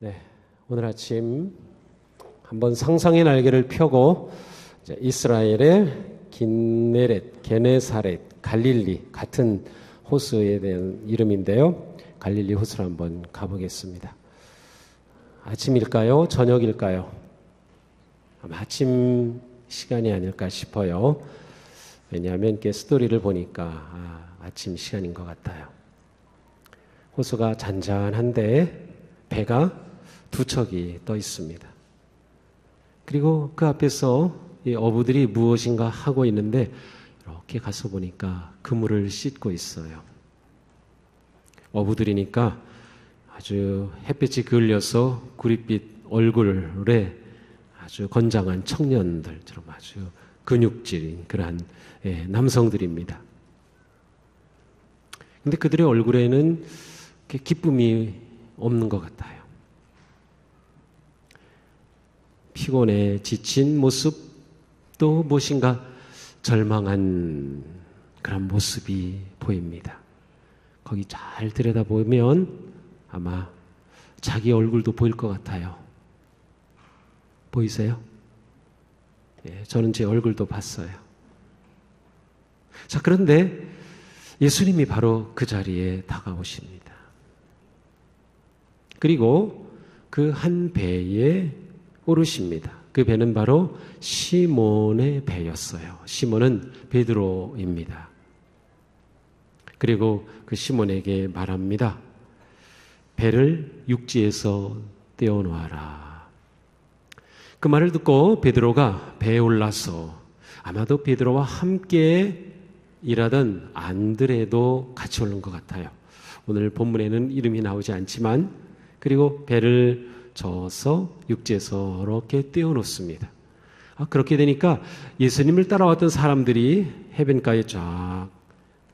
네, 오늘 아침 한번 상상의 날개를 펴고 이스라엘의 긴네렛, 게네사렛, 갈릴리 같은 호수에 대한 이름인데요. 갈릴리 호수를 한번 가보겠습니다. 아침일까요? 저녁일까요? 아마 아침 시간이 아닐까 싶어요. 왜냐하면 이렇게 스토리를 보니까 아침 시간인 것 같아요. 호수가 잔잔한데 배가 두 척이 떠 있습니다. 그리고 그 앞에서 이 어부들이 무엇인가 하고 있는데 이렇게 가서 보니까 그물을 씻고 있어요. 어부들이니까 아주 햇빛이 그을려서 구릿빛 얼굴에 아주 건장한 청년들처럼 아주 근육질인 그러한 남성들입니다. 근데 그들의 얼굴에는 기쁨이 없는 것 같아요. 피곤해 지친 모습, 또 무엇인가 절망한 그런 모습이 보입니다. 거기 잘 들여다보면 아마 자기 얼굴도 보일 것 같아요. 보이세요? 예, 저는 제 얼굴도 봤어요. 자, 그런데 예수님이 바로 그 자리에 다가오십니다. 그리고 그 한 배에 오르십니다. 그 배는 바로 시몬의 배였어요. 시몬은 베드로입니다. 그리고 그 시몬에게 말합니다. 배를 육지에서 떼어놓아라. 그 말을 듣고 베드로가 배에 올라서 아마도 베드로와 함께 일하던 안드레도 같이 오른 것 같아요. 오늘 본문에는 이름이 나오지 않지만 그리고 배를 저어서 육지에서 이렇게 떼어놓습니다. 그렇게 되니까 예수님을 따라왔던 사람들이 해변가에 쫙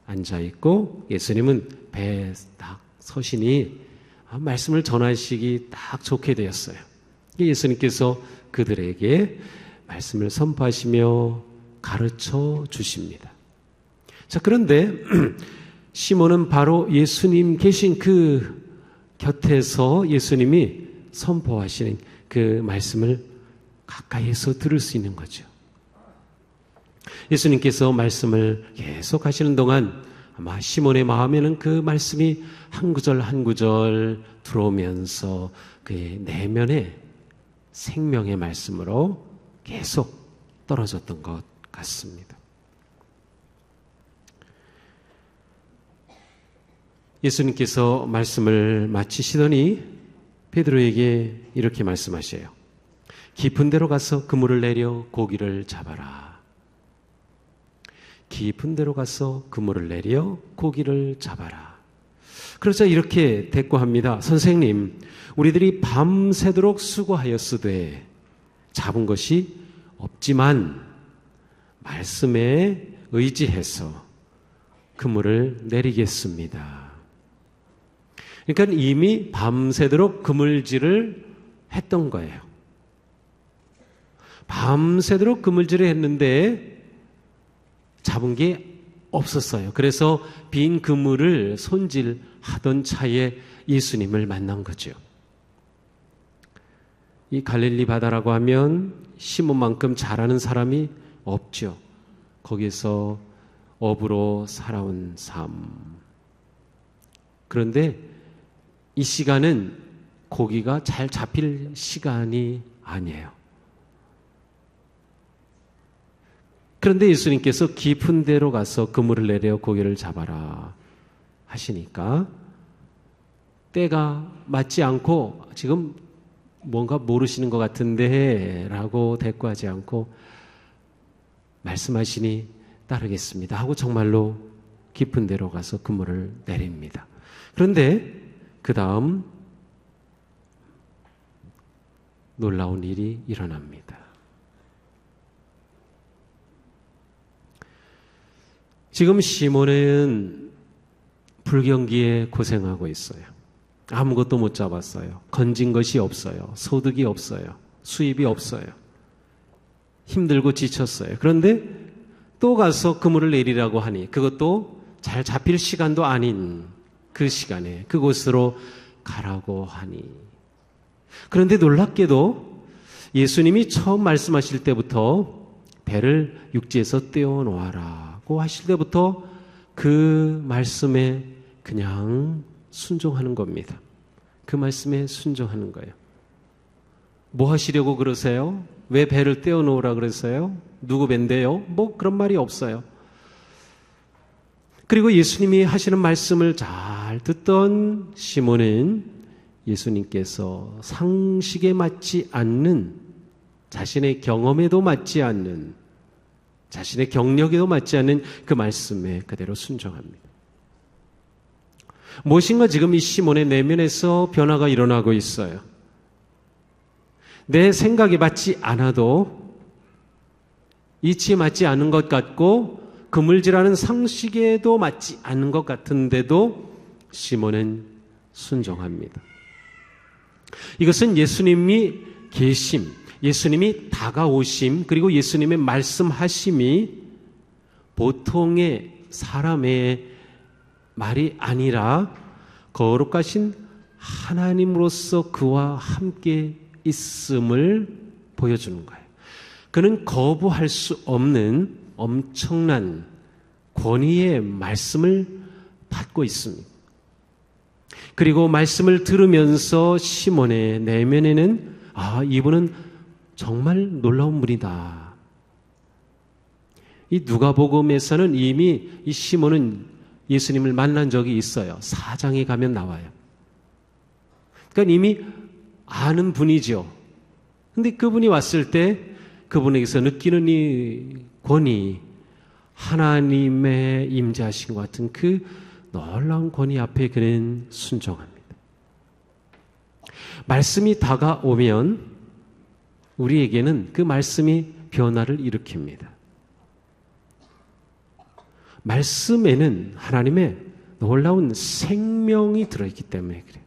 앉아있고 예수님은 배에 딱 서시니 말씀을 전하시기 딱 좋게 되었어요. 예수님께서 그들에게 말씀을 선포하시며 가르쳐 주십니다. 자, 그런데 시몬은 바로 예수님 계신 그 곁에서 예수님이 선포하시는 그 말씀을 가까이에서 들을 수 있는 거죠. 예수님께서 말씀을 계속 하시는 동안 아마 시몬의 마음에는 그 말씀이 한 구절 한 구절 들어오면서 그의 내면에 생명의 말씀으로 계속 떨어졌던 것 같습니다. 예수님께서 말씀을 마치시더니 베드로에게 이렇게 말씀하셔요. 깊은 데로 가서 그물을 내려 고기를 잡아라. 깊은 데로 가서 그물을 내려 고기를 잡아라. 그러자 이렇게 대꾸합니다. 선생님, 우리들이 밤새도록 수고하였으되 잡은 것이 없지만 말씀에 의지해서 그물을 내리겠습니다. 그러니까 이미 밤새도록 그물질을 했던 거예요. 밤새도록 그물질을 했는데 잡은 게 없었어요. 그래서 빈 그물을 손질하던 차에 예수님을 만난 거죠. 이 갈릴리 바다라고 하면 시몬만큼 잘하는 사람이 없죠. 거기서 어부로 살아온 삶. 그런데 이 시간은 고기가 잘 잡힐 시간이 아니에요. 그런데 예수님께서 깊은 데로 가서 그물을 내려 고기를 잡아라 하시니까 때가 맞지 않고 지금 뭔가 모르시는 것 같은데 라고 대꾸하지 않고 말씀하시니 따르겠습니다 하고 정말로 깊은 데로 가서 그물을 내립니다. 그런데 그 다음 놀라운 일이 일어납니다. 지금 시몬은 불경기에 고생하고 있어요. 아무것도 못 잡았어요. 건진 것이 없어요. 소득이 없어요. 수입이 없어요. 힘들고 지쳤어요. 그런데 또 가서 그물을 내리라고 하니 그것도 잘 잡힐 시간도 아닌 그 시간에 그곳으로 가라고 하니 그런데 놀랍게도 예수님이 처음 말씀하실 때부터 배를 육지에서 떼어놓아라고 하실 때부터 그 말씀에 그냥 순종하는 겁니다. 그 말씀에 순종하는 거예요. 뭐 하시려고 그러세요? 왜 배를 떼어놓으라 그러세요? 누구 밴데요? 뭐 그런 말이 없어요. 그리고 예수님이 하시는 말씀을 잘 듣던 시몬은 예수님께서 상식에 맞지 않는, 자신의 경험에도 맞지 않는, 자신의 경력에도 맞지 않는 그 말씀에 그대로 순종합니다. 무엇인가 지금 이 시몬의 내면에서 변화가 일어나고 있어요. 내 생각에 맞지 않아도, 이치에 맞지 않은 것 같고 그물질하는 상식에도 맞지 않은 것 같은데도 시몬은 순종합니다. 이것은 예수님이 계심, 예수님이 다가오심, 그리고 예수님의 말씀하심이 보통의 사람의 말이 아니라 거룩하신 하나님으로서 그와 함께 있음을 보여주는 거예요. 그는 거부할 수 없는 엄청난 권위의 말씀을 받고 있습니다. 그리고 말씀을 들으면서 시몬의 내면에는 이분은 정말 놀라운 분이다. 이 누가복음에서는 이미 이 시몬은 예수님을 만난 적이 있어요. 4장에 가면 나와요. 그러니까 이미 아는 분이죠. 근데 그분이 왔을 때 그분에게서 느끼는 이 권위, 하나님의 임재하신 것 같은 그 놀라운 권위 앞에 그는 순종합니다. 말씀이 다가오면 우리에게는 그 말씀이 변화를 일으킵니다. 말씀에는 하나님의 놀라운 생명이 들어있기 때문에 그래요.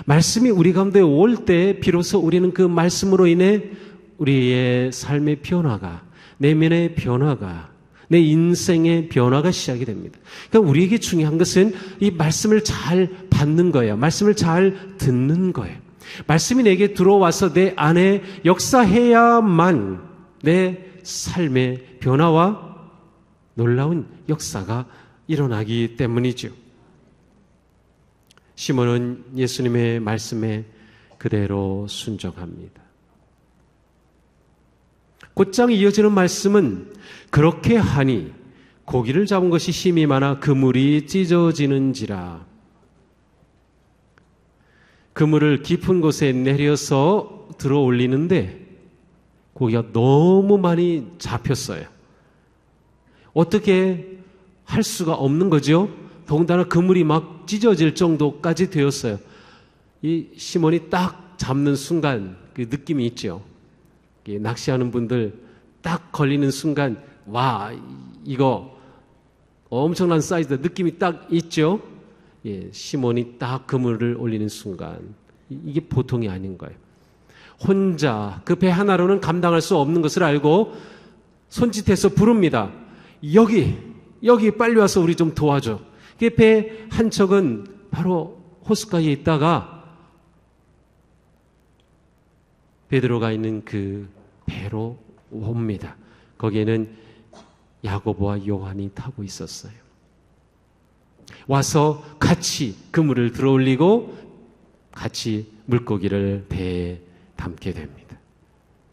말씀이 우리 가운데 올 때 비로소 우리는 그 말씀으로 인해 우리의 삶의 변화가, 내면의 변화가, 내 인생의 변화가 시작이 됩니다. 그러니까 우리에게 중요한 것은 이 말씀을 잘 받는 거예요. 말씀을 잘 듣는 거예요. 말씀이 내게 들어와서 내 안에 역사해야만 내 삶의 변화와 놀라운 역사가 일어나기 때문이죠. 시몬은 예수님의 말씀에 그대로 순종합니다. 곧장 이어지는 말씀은 그렇게 하니 고기를 잡은 것이 힘이 많아 그물이 찢어지는지라. 그물을 깊은 곳에 내려서 들어 올리는데 고기가 너무 많이 잡혔어요. 어떻게 할 수가 없는 거죠. 더군다나 그물이 막 찢어질 정도까지 되었어요. 이 시몬이 딱 잡는 순간 그 느낌이 있죠. 낚시하는 분들 딱 걸리는 순간 와 이거 엄청난 사이즈다 느낌이 딱 있죠. 시몬이 딱 그물을 올리는 순간 이게 보통이 아닌 거예요. 혼자 그 배 하나로는 감당할 수 없는 것을 알고 손짓해서 부릅니다. 여기 빨리 와서 우리 좀 도와줘. 그 배 한 척은 바로 호숫가에 있다가 베드로가 있는 그 배로 옵니다. 거기에는 야고보와 요한이 타고 있었어요. 와서 같이 그물을 들어 올리고 같이 물고기를 배에 담게 됩니다.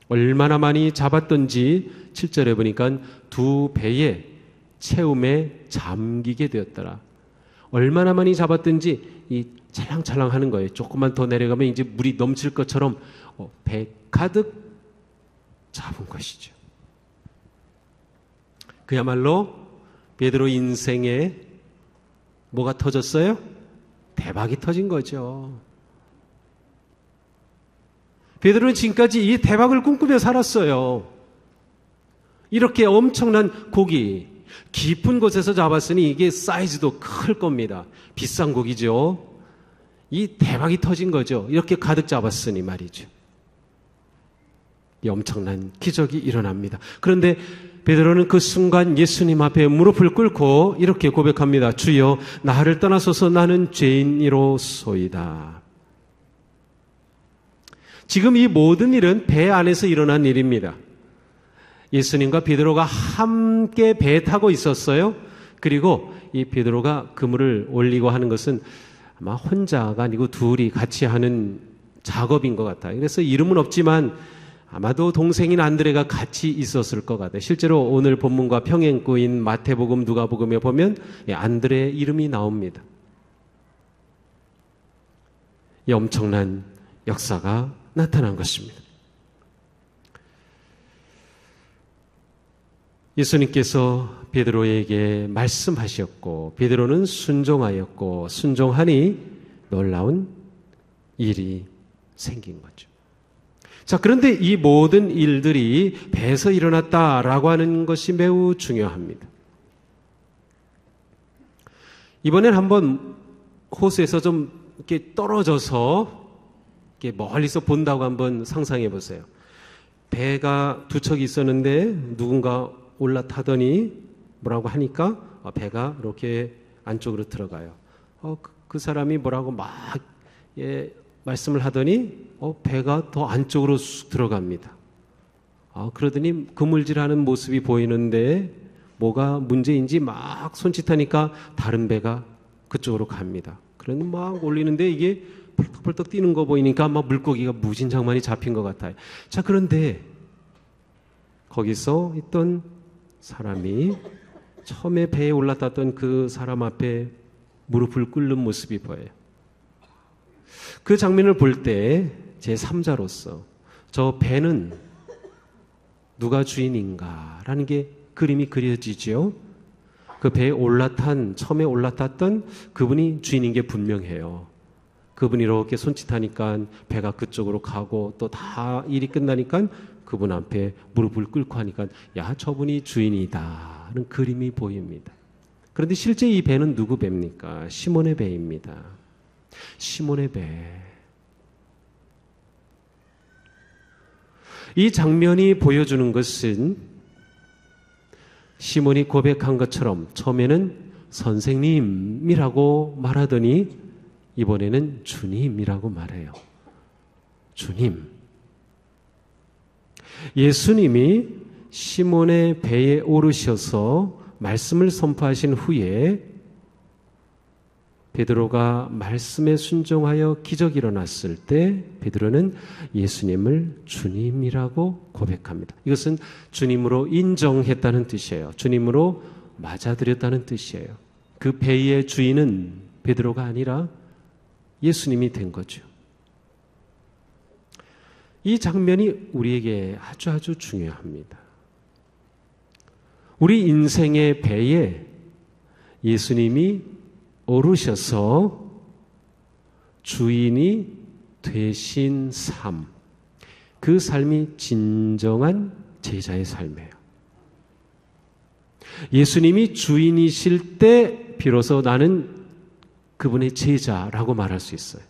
얼마나 많이 잡았던지 7절에 보니까 두 배의 채움에 잠기게 되었더라. 얼마나 많이 잡았든지 이 찰랑찰랑 하는 거예요. 조금만 더 내려가면 이제 물이 넘칠 것처럼 배 가득 잡은 것이죠. 그야말로 베드로 인생에 뭐가 터졌어요? 대박이 터진 거죠. 베드로는 지금까지 이 대박을 꿈꾸며 살았어요. 이렇게 엄청난 고기, 깊은 곳에서 잡았으니 이게 사이즈도 클 겁니다. 비싼 고기죠. 이 대박이 터진 거죠. 이렇게 가득 잡았으니 말이죠. 이 엄청난 기적이 일어납니다. 그런데 베드로는 그 순간 예수님 앞에 무릎을 꿇고 이렇게 고백합니다. 주여 나를 떠나소서 나는 죄인이로소이다. 지금 이 모든 일은 배 안에서 일어난 일입니다. 예수님과 베드로가 함께 배 타고 있었어요. 그리고 이 베드로가 그물을 올리고 하는 것은 아마 혼자가 아니고 둘이 같이 하는 작업인 것 같아요. 그래서 이름은 없지만 아마도 동생인 안드레가 같이 있었을 것 같아요. 실제로 오늘 본문과 평행구인 마태복음, 누가복음에 보면 안드레의 이름이 나옵니다. 이 엄청난 역사가 나타난 것입니다. 예수님께서 베드로에게 말씀하셨고 베드로는 순종하였고 순종하니 놀라운 일이 생긴 거죠. 자, 그런데 이 모든 일들이 배에서 일어났다라고 하는 것이 매우 중요합니다. 이번엔 한번 호수에서 좀 이렇게 떨어져서 이렇게 멀리서 본다고 한번 상상해 보세요. 배가 두 척이 있었는데 누군가 올라타더니 뭐라고 하니까 배가 이렇게 안쪽으로 들어가요. 그 사람이 뭐라고 막 말씀을 하더니 배가 더 안쪽으로 쑥 들어갑니다. 그러더니 그물질하는 모습이 보이는데 뭐가 문제인지 막 손짓하니까 다른 배가 그쪽으로 갑니다. 그러니 막 올리는데 이게 펄떡펄떡 뛰는 거 보이니까 막 물고기가 무진장만이 잡힌 것 같아요. 자, 그런데 거기서 있던 사람이 처음에 배에 올라탔던 그 사람 앞에 무릎을 꿇는 모습이 보여요. 그 장면을 볼 때 제3자로서 저 배는 누가 주인인가라는 게 그림이 그려지죠. 그 배에 처음에 올라탔던 그분이 주인인 게 분명해요. 그분이 이렇게 손짓하니까 배가 그쪽으로 가고 또 다 일이 끝나니까 그분 앞에 무릎을 꿇고 하니까 야, 저분이 주인이다는 그림이 보입니다. 그런데 실제 이 배는 누구 배입니까? 시몬의 배입니다. 시몬의 배. 이 장면이 보여주는 것은 시몬이 고백한 것처럼 처음에는 선생님이라고 말하더니 이번에는 주님이라고 말해요. 주님. 예수님이 시몬의 배에 오르셔서 말씀을 선포하신 후에 베드로가 말씀에 순종하여 기적이 일어났을 때 베드로는 예수님을 주님이라고 고백합니다. 이것은 주님으로 인정했다는 뜻이에요. 주님으로 맞아들였다는 뜻이에요. 그 배의 주인은 베드로가 아니라 예수님이 된 거죠. 이 장면이 우리에게 아주 중요합니다. 우리 인생의 배에 예수님이 오르셔서 주인이 되신 삶, 그 삶이 진정한 제자의 삶이에요. 예수님이 주인이실 때 비로소 나는 그분의 제자라고 말할 수 있어요.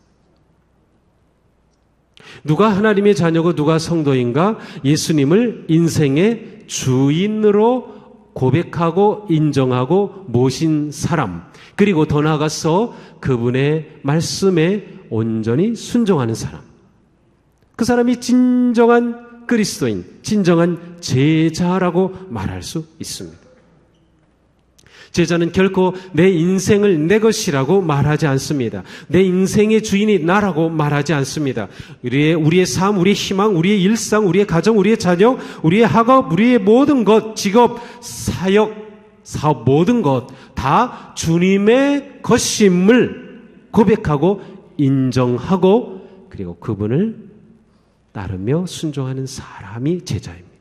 누가 하나님의 자녀고 누가 성도인가? 예수님을 인생의 주인으로 고백하고 인정하고 모신 사람, 그리고 더 나아가서 그분의 말씀에 온전히 순종하는 사람, 그 사람이 진정한 그리스도인, 진정한 제자라고 말할 수 있습니다. 제자는 결코 내 인생을 내 것이라고 말하지 않습니다. 내 인생의 주인이 나라고 말하지 않습니다. 우리의 삶, 우리의 희망, 우리의 일상, 우리의 가정, 우리의 자녀, 우리의 학업, 우리의 모든 것, 직업, 사역, 사업, 모든 것 다 주님의 것임을 고백하고 인정하고 그리고 그분을 따르며 순종하는 사람이 제자입니다.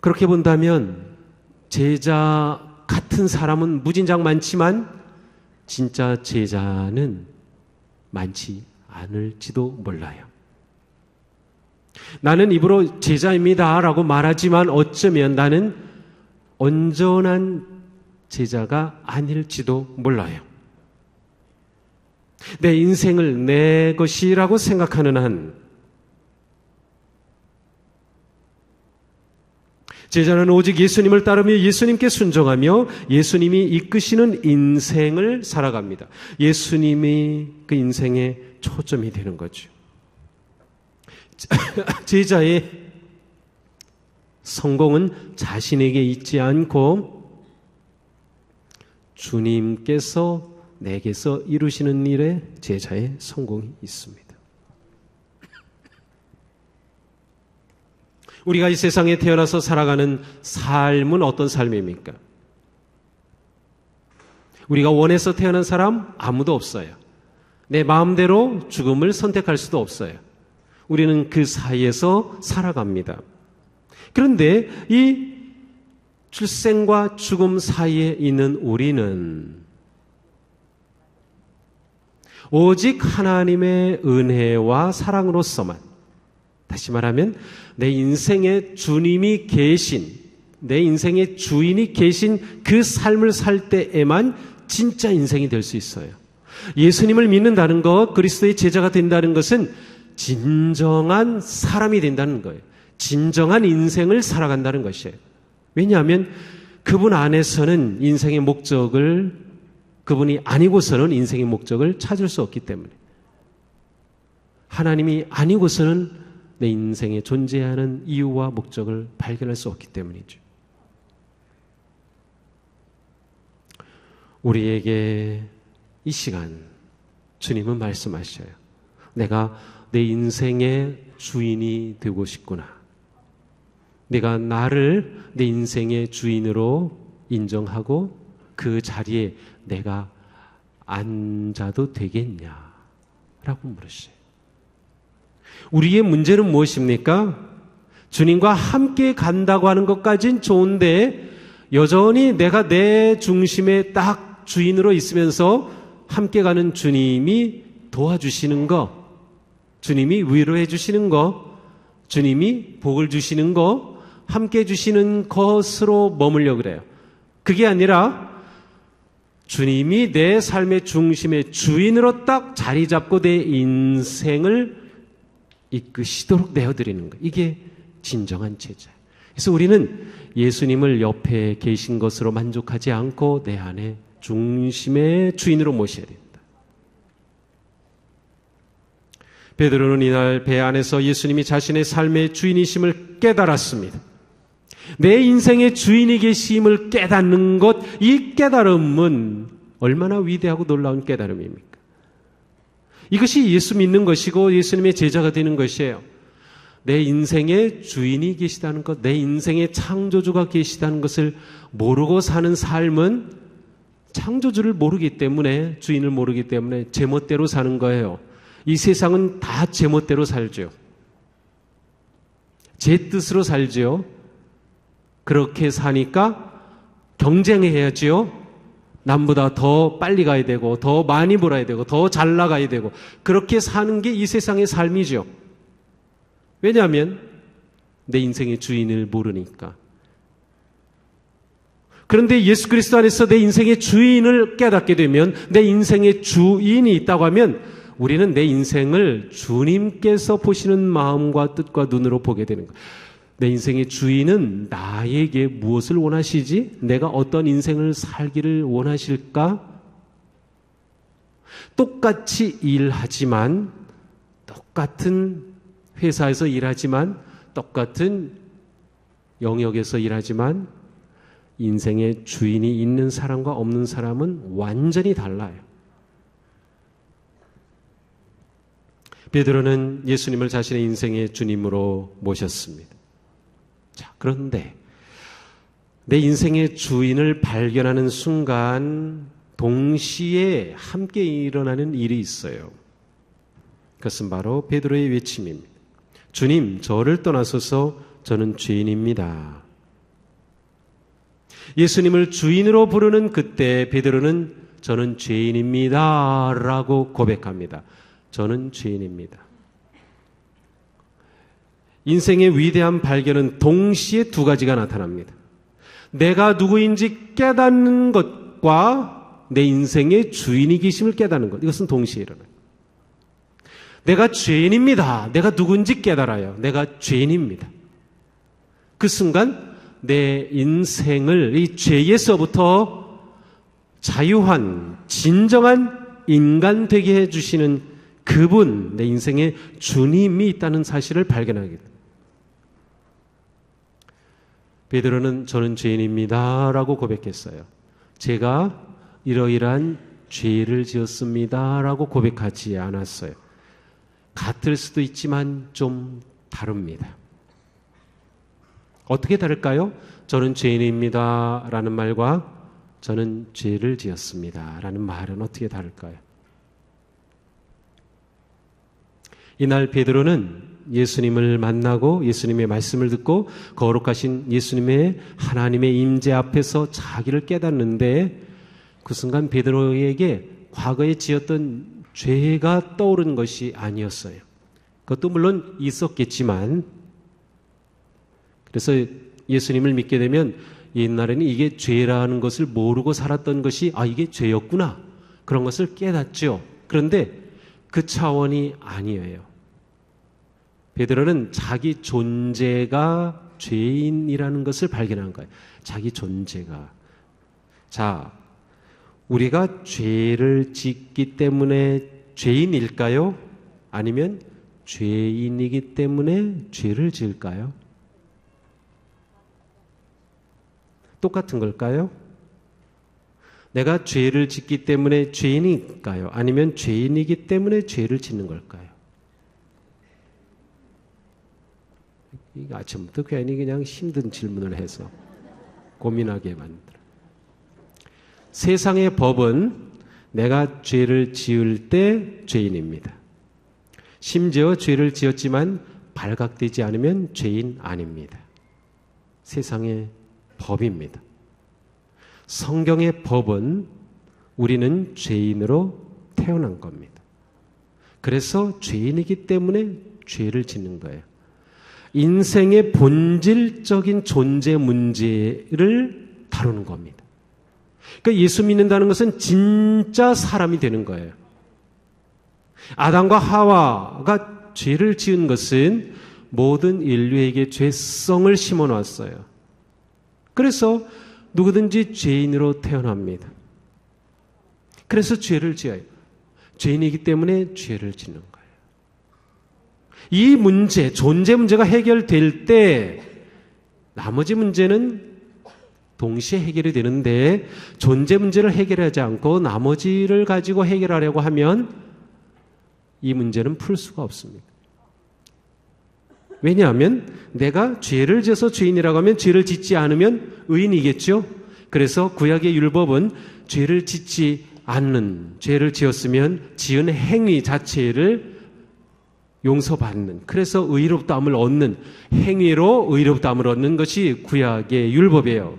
그렇게 본다면 제자 같은 사람은 무진장 많지만 진짜 제자는 많지 않을지도 몰라요. 나는 입으로 제자입니다 라고 말하지만 어쩌면 나는 온전한 제자가 아닐지도 몰라요. 내 인생을 내 것이라고 생각하는 한 제자는 오직 예수님을 따르며 예수님께 순종하며 예수님이 이끄시는 인생을 살아갑니다. 예수님이 그 인생의 초점이 되는 거죠. 제자의 성공은 자신에게 있지 않고 주님께서 내게서 이루시는 일에 제자의 성공이 있습니다. 우리가 이 세상에 태어나서 살아가는 삶은 어떤 삶입니까? 우리가 원해서 태어난 사람 아무도 없어요. 내 마음대로 죽음을 선택할 수도 없어요. 우리는 그 사이에서 살아갑니다. 그런데 이 출생과 죽음 사이에 있는 우리는 오직 하나님의 은혜와 사랑으로서만, 다시 말하면 내 인생의 주님이 계신, 내 인생의 주인이 계신 그 삶을 살 때에만 진짜 인생이 될 수 있어요. 예수님을 믿는다는 것, 그리스도의 제자가 된다는 것은 진정한 사람이 된다는 거예요. 진정한 인생을 살아간다는 것이에요. 왜냐하면 그분 안에서는 인생의 목적을, 그분이 아니고서는 인생의 목적을 찾을 수 없기 때문에, 하나님이 아니고서는 내 인생에 존재하는 이유와 목적을 발견할 수 없기 때문이죠. 우리에게 이 시간 주님은 말씀하셔요. 내가 내 인생의 주인이 되고 싶구나. 내가 나를 내 인생의 주인으로 인정하고 그 자리에 내가 앉아도 되겠냐? 라고 물으셔요. 우리의 문제는 무엇입니까? 주님과 함께 간다고 하는 것까진 좋은데 여전히 내가 내 중심에 딱 주인으로 있으면서 함께 가는 주님이 도와주시는 거, 주님이 위로해 주시는 거, 주님이 복을 주시는 거, 함께 주시는 것으로 머물려 그래요. 그게 아니라 주님이 내 삶의 중심의 주인으로 딱 자리 잡고 내 인생을 이끄시도록 내어드리는 거. 이게 진정한 제자예요. 그래서 우리는 예수님을 옆에 계신 것으로 만족하지 않고 내 안에 중심의 주인으로 모셔야 됩니다. 베드로는 이날 배 안에서 예수님이 자신의 삶의 주인이심을 깨달았습니다. 내 인생의 주인이 계심을 깨닫는 것, 이 깨달음은 얼마나 위대하고 놀라운 깨달음입니까? 이것이 예수 믿는 것이고 예수님의 제자가 되는 것이에요. 내 인생의 주인이 계시다는 것, 내 인생의 창조주가 계시다는 것을 모르고 사는 삶은 창조주를 모르기 때문에, 주인을 모르기 때문에 제멋대로 사는 거예요. 이 세상은 다 제멋대로 살죠. 제 뜻으로 살죠. 그렇게 사니까 경쟁해야지요. 남보다 더 빨리 가야 되고, 더 많이 벌어야 되고, 더 잘 나가야 되고, 그렇게 사는 게 이 세상의 삶이죠. 왜냐하면 내 인생의 주인을 모르니까. 그런데 예수 그리스도 안에서 내 인생의 주인을 깨닫게 되면, 내 인생의 주인이 있다고 하면 우리는 내 인생을 주님께서 보시는 마음과 뜻과 눈으로 보게 되는 거예요. 내 인생의 주인은 나에게 무엇을 원하시지? 내가 어떤 인생을 살기를 원하실까? 똑같이 일하지만, 똑같은 회사에서 일하지만, 똑같은 영역에서 일하지만 인생의 주인이 있는 사람과 없는 사람은 완전히 달라요. 베드로는 예수님을 자신의 인생의 주님으로 모셨습니다. 자, 그런데 내 인생의 주인을 발견하는 순간 동시에 함께 일어나는 일이 있어요. 그것은 바로 베드로의 외침입니다. 주님, 저를 떠나소서, 저는 죄인입니다. 예수님을 주인으로 부르는 그때 베드로는 저는 죄인입니다 라고 고백합니다. 저는 죄인입니다. 인생의 위대한 발견은 동시에 두 가지가 나타납니다. 내가 누구인지 깨닫는 것과 내 인생의 주인이 계심을 깨닫는 것, 이것은 동시에 일어나요. 내가 죄인입니다. 내가 누군지 깨달아요. 내가 죄인입니다. 그 순간 내 인생을 이 죄에서부터 자유한 진정한 인간 되게 해주시는 그분, 내 인생에 주님이 있다는 사실을 발견하게 됩니다. 베드로는 저는 죄인입니다 라고 고백했어요. 제가 이러이러한 죄를 지었습니다 라고 고백하지 않았어요. 같을 수도 있지만 좀 다릅니다. 어떻게 다를까요? 저는 죄인입니다 라는 말과 저는 죄를 지었습니다 라는 말은 어떻게 다를까요? 이날 베드로는 예수님을 만나고 예수님의 말씀을 듣고 거룩하신 예수님의 하나님의 임재 앞에서 자기를 깨닫는데 그 순간 베드로에게 과거에 지었던 죄가 떠오른 것이 아니었어요. 그것도 물론 있었겠지만, 그래서 예수님을 믿게 되면 옛날에는 이게 죄라는 것을 모르고 살았던 것이 이게 죄였구나 그런 것을 깨닫죠. 그런데 그 차원이 아니에요. 베드로는 자기 존재가 죄인이라는 것을 발견한 거예요. 자기 존재가. 자, 우리가 죄를 짓기 때문에 죄인일까요? 아니면 죄인이기 때문에 죄를 지을까요? 똑같은 걸까요? 내가 죄를 짓기 때문에 죄인일까요? 아니면 죄인이기 때문에 죄를 짓는 걸까요? 이거 아침부터 괜히 그냥 힘든 질문을 해서 고민하게 만들어. 세상의 법은 내가 죄를 지을 때 죄인입니다. 심지어 죄를 지었지만 발각되지 않으면 죄인 아닙니다. 세상의 법입니다. 성경의 법은 우리는 죄인으로 태어난 겁니다. 그래서 죄인이기 때문에 죄를 짓는 거예요. 인생의 본질적인 존재 문제를 다루는 겁니다. 그러니까 예수 믿는다는 것은 진짜 사람이 되는 거예요. 아담과 하와가 죄를 지은 것은 모든 인류에게 죄성을 심어놨어요. 그래서 누구든지 죄인으로 태어납니다. 그래서 죄를 지어요. 죄인이기 때문에 죄를 짓는 거예요. 이 문제, 존재 문제가 해결될 때 나머지 문제는 동시에 해결이 되는데 존재 문제를 해결하지 않고 나머지를 가지고 해결하려고 하면 이 문제는 풀 수가 없습니다. 왜냐하면 내가 죄를 지어서 죄인이라고 하면 죄를 짓지 않으면 의인이겠죠. 그래서 구약의 율법은 죄를 짓지 않는, 죄를 지었으면 지은 행위 자체를 용서받는, 그래서 의롭다함을 얻는, 행위로 의롭다함을 얻는 것이 구약의 율법이에요.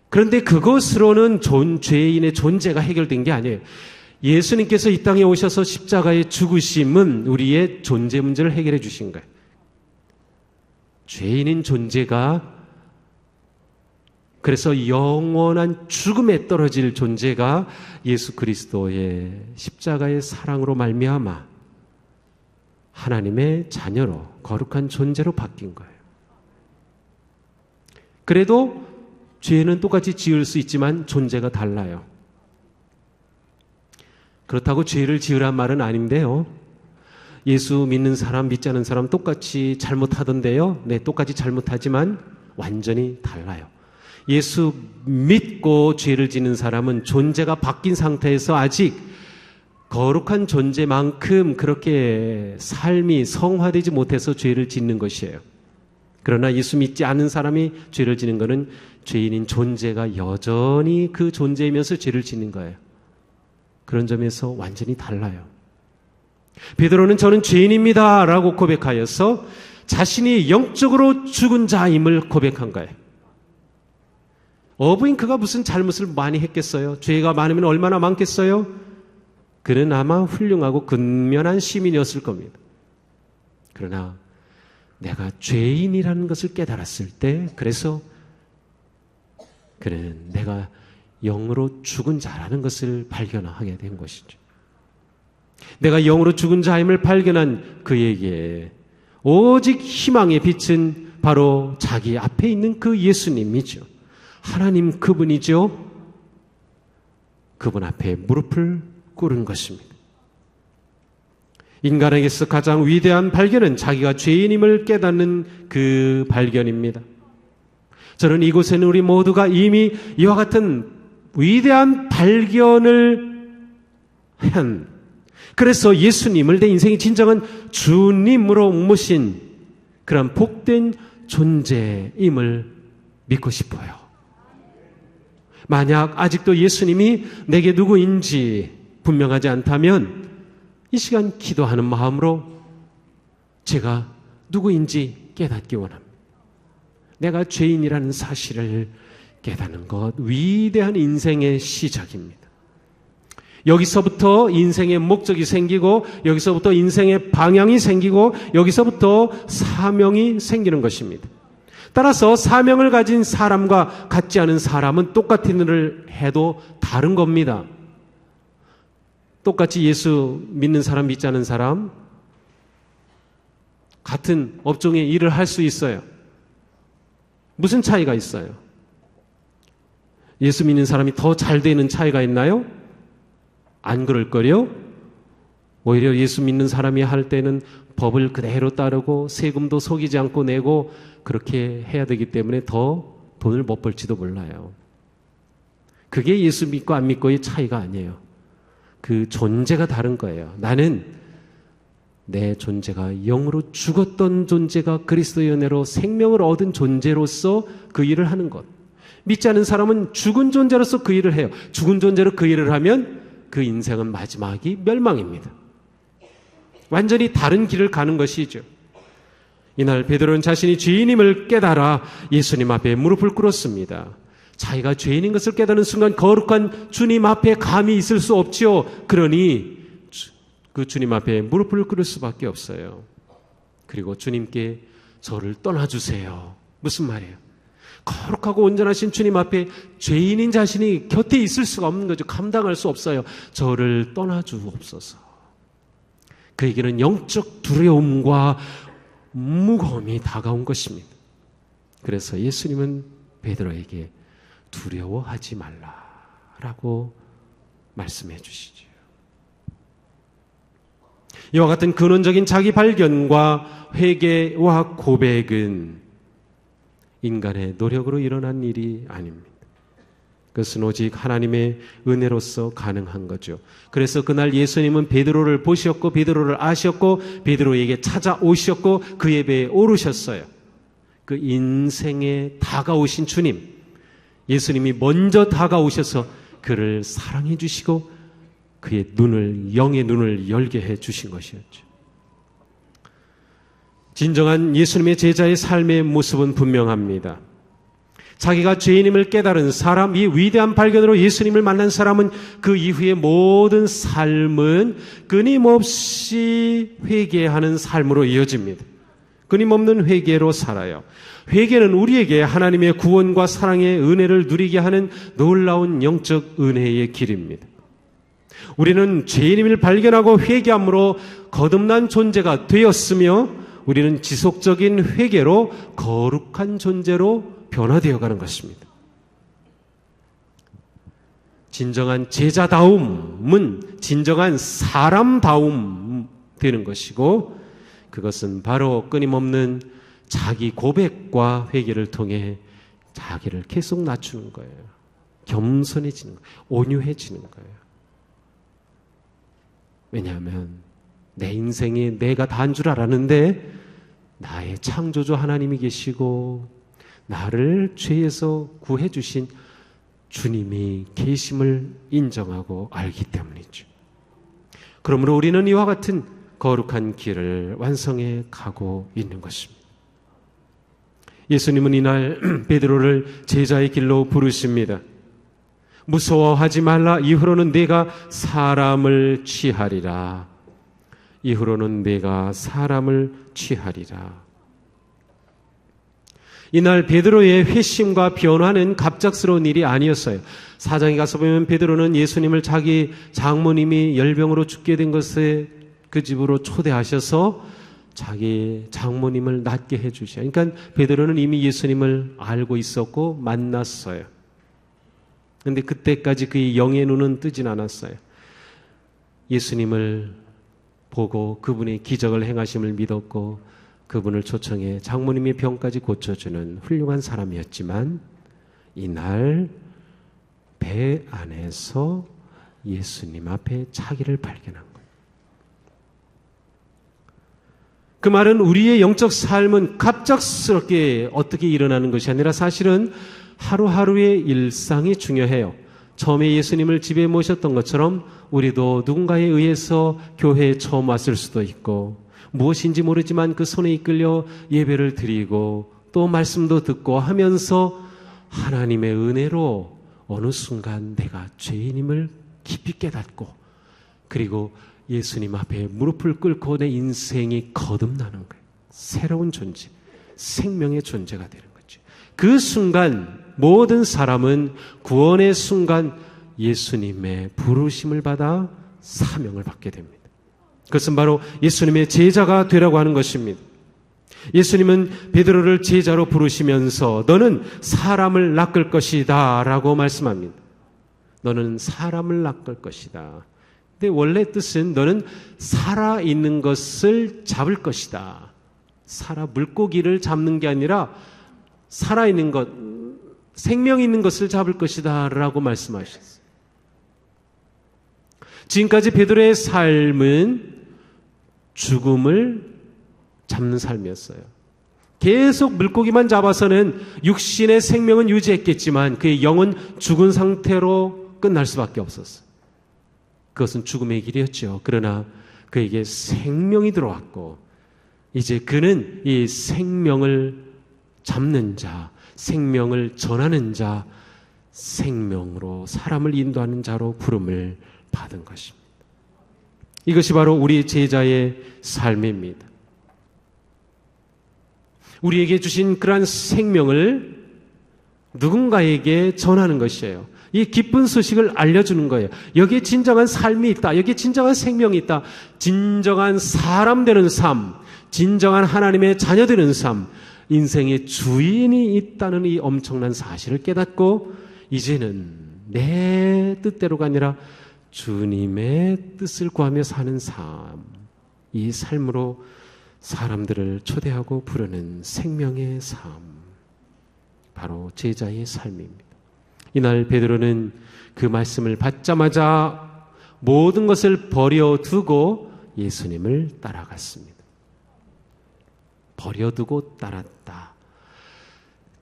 그런데 그것으로는 죄인의 존재가 해결된 게 아니에요. 예수님께서 이 땅에 오셔서 십자가의 죽으심은 우리의 존재 문제를 해결해 주신 거예요. 죄인인 존재가, 그래서 영원한 죽음에 떨어질 존재가 예수 그리스도의 십자가의 사랑으로 말미암아 하나님의 자녀로, 거룩한 존재로 바뀐 거예요. 그래도 죄는 똑같이 지을 수 있지만 존재가 달라요. 그렇다고 죄를 지으란 말은 아닌데요. 예수 믿는 사람, 믿지 않는 사람 똑같이 잘못하던데요. 네, 똑같이 잘못하지만 완전히 달라요. 예수 믿고 죄를 지는 사람은 존재가 바뀐 상태에서 아직 거룩한 존재만큼 그렇게 삶이 성화되지 못해서 죄를 짓는 것이에요. 그러나 예수 믿지 않는 사람이 죄를 지는 것은 죄인인 존재가 여전히 그 존재이면서 죄를 짓는 거예요. 그런 점에서 완전히 달라요. 베드로는 저는 죄인입니다 라고 고백하여서 자신이 영적으로 죽은 자임을 고백한 거예요. 어부인 그가 무슨 잘못을 많이 했겠어요? 죄가 많으면 얼마나 많겠어요? 그는 아마 훌륭하고 근면한 시민이었을 겁니다. 그러나 내가 죄인이라는 것을 깨달았을 때, 그래서 그는 내가 영으로 죽은 자라는 것을 발견하게 된 것이죠. 내가 영으로 죽은 자임을 발견한 그에게 오직 희망의 빛은 바로 자기 앞에 있는 그 예수님이죠. 하나님 그분이죠. 그분 앞에 무릎을 꿇은 것입니다. 인간에게서 가장 위대한 발견은 자기가 죄인임을 깨닫는 그 발견입니다. 저는 이곳에는 우리 모두가 이미 이와 같은 위대한 발견을 한, 그래서 예수님을 내 인생의 진정한 주님으로 모신 그런 복된 존재임을 믿고 싶어요. 만약 아직도 예수님이 내게 누구인지 분명하지 않다면 이 시간 기도하는 마음으로 제가 누구인지 깨닫기 원합니다. 내가 죄인이라는 사실을 깨닫는 것, 위대한 인생의 시작입니다. 여기서부터 인생의 목적이 생기고, 여기서부터 인생의 방향이 생기고, 여기서부터 사명이 생기는 것입니다. 따라서 사명을 가진 사람과 같지 않은 사람은 똑같은 일을 해도 다른 겁니다. 똑같이 예수 믿는 사람, 믿지 않은 사람, 같은 업종의 일을 할 수 있어요. 무슨 차이가 있어요? 예수 믿는 사람이 더 잘 되는 차이가 있나요? 안 그럴 거요? 오히려 예수 믿는 사람이 할 때는 법을 그대로 따르고 세금도 속이지 않고 내고 그렇게 해야 되기 때문에 더 돈을 못 벌지도 몰라요. 그게 예수 믿고 안 믿고의 차이가 아니에요. 그 존재가 다른 거예요. 나는 내 존재가 영으로 죽었던 존재가 그리스도의 은혜로 생명을 얻은 존재로서 그 일을 하는 것. 믿지 않은 사람은 죽은 존재로서 그 일을 해요. 죽은 존재로 그 일을 하면 그 인생은 마지막이 멸망입니다. 완전히 다른 길을 가는 것이죠. 이날 베드로는 자신이 죄인임을 깨달아 예수님 앞에 무릎을 꿇었습니다. 자기가 죄인인 것을 깨닫는 순간 거룩한 주님 앞에 감히 있을 수 없지요. 그러니 그 주님 앞에 무릎을 꿇을 수밖에 없어요. 그리고 주님께 저를 떠나주세요. 무슨 말이에요? 거룩하고 온전하신 주님 앞에 죄인인 자신이 곁에 있을 수가 없는 거죠. 감당할 수 없어요. 저를 떠나주옵소서. 그에게는 영적 두려움과 무거움이 다가온 것입니다. 그래서 예수님은 베드로에게 두려워하지 말라라고 말씀해 주시죠. 이와 같은 근원적인 자기 발견과 회개와 고백은 인간의 노력으로 일어난 일이 아닙니다. 그것은 오직 하나님의 은혜로서 가능한 거죠. 그래서 그날 예수님은 베드로를 보셨고 베드로를 아셨고 베드로에게 찾아오셨고 그의 배에 오르셨어요. 그 인생에 다가오신 주님, 예수님이 먼저 다가오셔서 그를 사랑해 주시고 그의 눈을, 영의 눈을 열게 해 주신 것이었죠. 진정한 예수님의 제자의 삶의 모습은 분명합니다. 자기가 죄인임을 깨달은 사람, 이 위대한 발견으로 예수님을 만난 사람은 그 이후의 모든 삶은 끊임없이 회개하는 삶으로 이어집니다. 끊임없는 회개로 살아요. 회개는 우리에게 하나님의 구원과 사랑의 은혜를 누리게 하는 놀라운 영적 은혜의 길입니다. 우리는 죄인임을 발견하고 회개함으로 거듭난 존재가 되었으며 우리는 지속적인 회개로 거룩한 존재로 변화되어 가는 것입니다. 진정한 제자다움은 진정한 사람다움 되는 것이고 그것은 바로 끊임없는 자기 고백과 회개를 통해 자기를 계속 낮추는 거예요. 겸손해지는 거예요. 온유해지는 거예요. 왜냐하면 내 인생에 내가 다인 줄 알았는데 나의 창조주 하나님이 계시고 나를 죄에서 구해 주신 주님이 계심을 인정하고 알기 때문이죠. 그러므로 우리는 이와 같은 거룩한 길을 완성해 가고 있는 것입니다. 예수님은 이날 베드로를 제자의 길로 부르십니다. 무서워하지 말라. 이후로는 내가 사람을 취하리라. 이후로는 내가 사람을 취하리라. 이날 베드로의 회심과 변화는 갑작스러운 일이 아니었어요. 사장에 가서 보면 베드로는 예수님을 자기 장모님이 열병으로 죽게 된 것에 그 집으로 초대하셔서 자기 장모님을 낫게 해주셔요. 그러니까 베드로는 이미 예수님을 알고 있었고 만났어요. 그런데 그때까지 그의 영의 눈은 뜨진 않았어요. 예수님을 보고 그분의 기적을 행하심을 믿었고 그분을 초청해 장모님의 병까지 고쳐주는 훌륭한 사람이었지만 이날 배 안에서 예수님 앞에 자기를 발견한 거예요. 그 말은 우리의 영적 삶은 갑작스럽게 어떻게 일어나는 것이 아니라 사실은 하루하루의 일상이 중요해요. 처음에 예수님을 집에 모셨던 것처럼 우리도 누군가에 의해서 교회에 처음 왔을 수도 있고 무엇인지 모르지만 그 손에 이끌려 예배를 드리고 또 말씀도 듣고 하면서 하나님의 은혜로 어느 순간 내가 죄인임을 깊이 깨닫고 그리고 예수님 앞에 무릎을 꿇고 내 인생이 거듭나는 거예요. 새로운 존재, 생명의 존재가 되는 거죠. 그 순간 모든 사람은 구원의 순간 예수님의 부르심을 받아 사명을 받게 됩니다. 그것은 바로 예수님의 제자가 되라고 하는 것입니다. 예수님은 베드로를 제자로 부르시면서 너는 사람을 낚을 것이다 라고 말씀합니다. 너는 사람을 낚을 것이다. 근데 원래 뜻은 너는 살아있는 것을 잡을 것이다. 물고기를 잡는 게 아니라 살아있는 것, 생명 있는 것을 잡을 것이다 라고 말씀하셨어요. 지금까지 베드로의 삶은 죽음을 잡는 삶이었어요. 계속 물고기만 잡아서는 육신의 생명은 유지했겠지만 그의 영은 죽은 상태로 끝날 수밖에 없었어요. 그것은 죽음의 길이었죠. 그러나 그에게 생명이 들어왔고 이제 그는 이 생명을 잡는 자, 생명을 전하는 자, 생명으로 사람을 인도하는 자로 부름을 받은 것입니다. 이것이 바로 우리 제자의 삶입니다. 우리에게 주신 그러한 생명을 누군가에게 전하는 것이에요. 이 기쁜 소식을 알려주는 거예요. 여기에 진정한 삶이 있다. 여기에 진정한 생명이 있다. 진정한 사람 되는 삶, 진정한 하나님의 자녀 되는 삶, 인생의 주인이 있다는 이 엄청난 사실을 깨닫고 이제는 내 뜻대로가 아니라 주님의 뜻을 구하며 사는 삶, 이 삶으로 사람들을 초대하고 부르는 생명의 삶, 바로 제자의 삶입니다. 이날 베드로는 그 말씀을 받자마자 모든 것을 버려두고 예수님을 따라갔습니다. 버려두고 따랐다.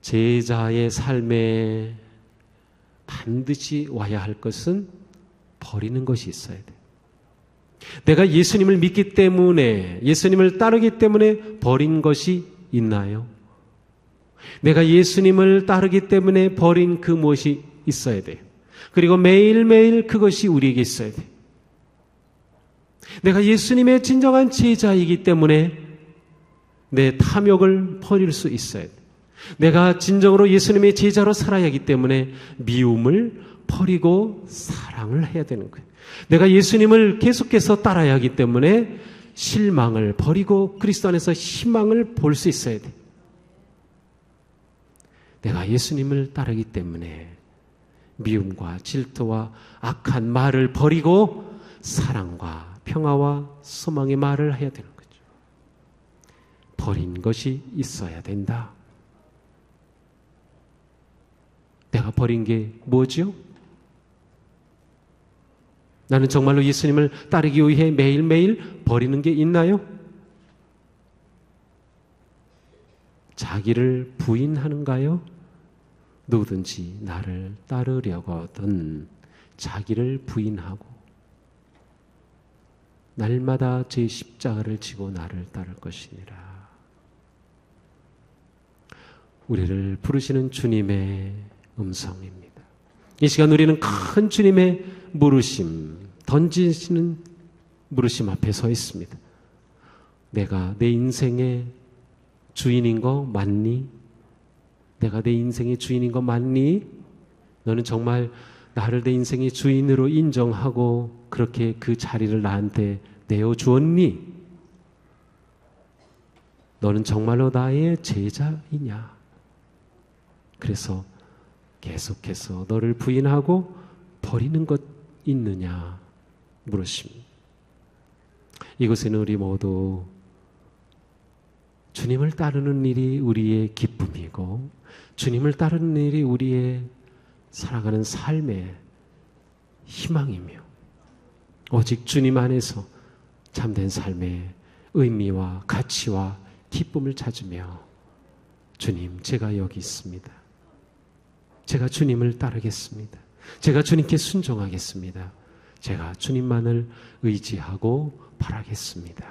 제자의 삶에 반드시 와야 할 것은 버리는 것이 있어야 돼요. 내가 예수님을 믿기 때문에, 예수님을 따르기 때문에 버린 것이 있나요? 내가 예수님을 따르기 때문에 버린 그 무엇이 있어야 돼요. 그리고 매일매일 그것이 우리에게 있어야 돼요. 내가 예수님의 진정한 제자이기 때문에 내 탐욕을 버릴 수 있어야 돼요. 내가 진정으로 예수님의 제자로 살아야 하기 때문에 미움을 버리고 사랑을 해야 되는 거예요. 내가 예수님을 계속해서 따라야 하기 때문에 실망을 버리고 그리스도 안에서 희망을 볼 수 있어야 돼요. 내가 예수님을 따르기 때문에 미움과 질투와 악한 말을 버리고 사랑과 평화와 소망의 말을 해야 되는 거죠. 버린 것이 있어야 된다. 내가 버린 게 뭐죠? 나는 정말로 예수님을 따르기 위해 매일매일 버리는 게 있나요? 자기를 부인하는가요? 누구든지 나를 따르려거든 자기를 부인하고 날마다 제 십자가를 지고 나를 따를 것이니라. 우리를 부르시는 주님의 음성입니다. 이 시간 우리는 큰 주님의 물으심, 던지시는 물으심 앞에 서 있습니다. 내가 내 인생의 주인인 거 맞니? 내가 내 인생의 주인인 거 맞니? 너는 정말 나를 내 인생의 주인으로 인정하고 그렇게 그 자리를 나한테 내어주었니? 너는 정말로 나의 제자이냐? 그래서 계속해서 너를 부인하고 버리는 것 있느냐 물으십니다. 이곳에는 우리 모두 주님을 따르는 일이 우리의 기쁨이고 주님을 따르는 일이 우리의 살아가는 삶의 희망이며 오직 주님 안에서 참된 삶의 의미와 가치와 기쁨을 찾으며 주님, 제가 여기 있습니다. 제가 주님을 따르겠습니다. 제가 주님께 순종하겠습니다. 제가 주님만을 의지하고 바라겠습니다.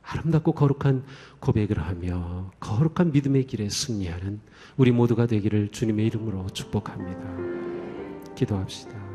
아름답고 거룩한 고백을 하며 거룩한 믿음의 길에 승리하는 우리 모두가 되기를 주님의 이름으로 축복합니다. 기도합시다.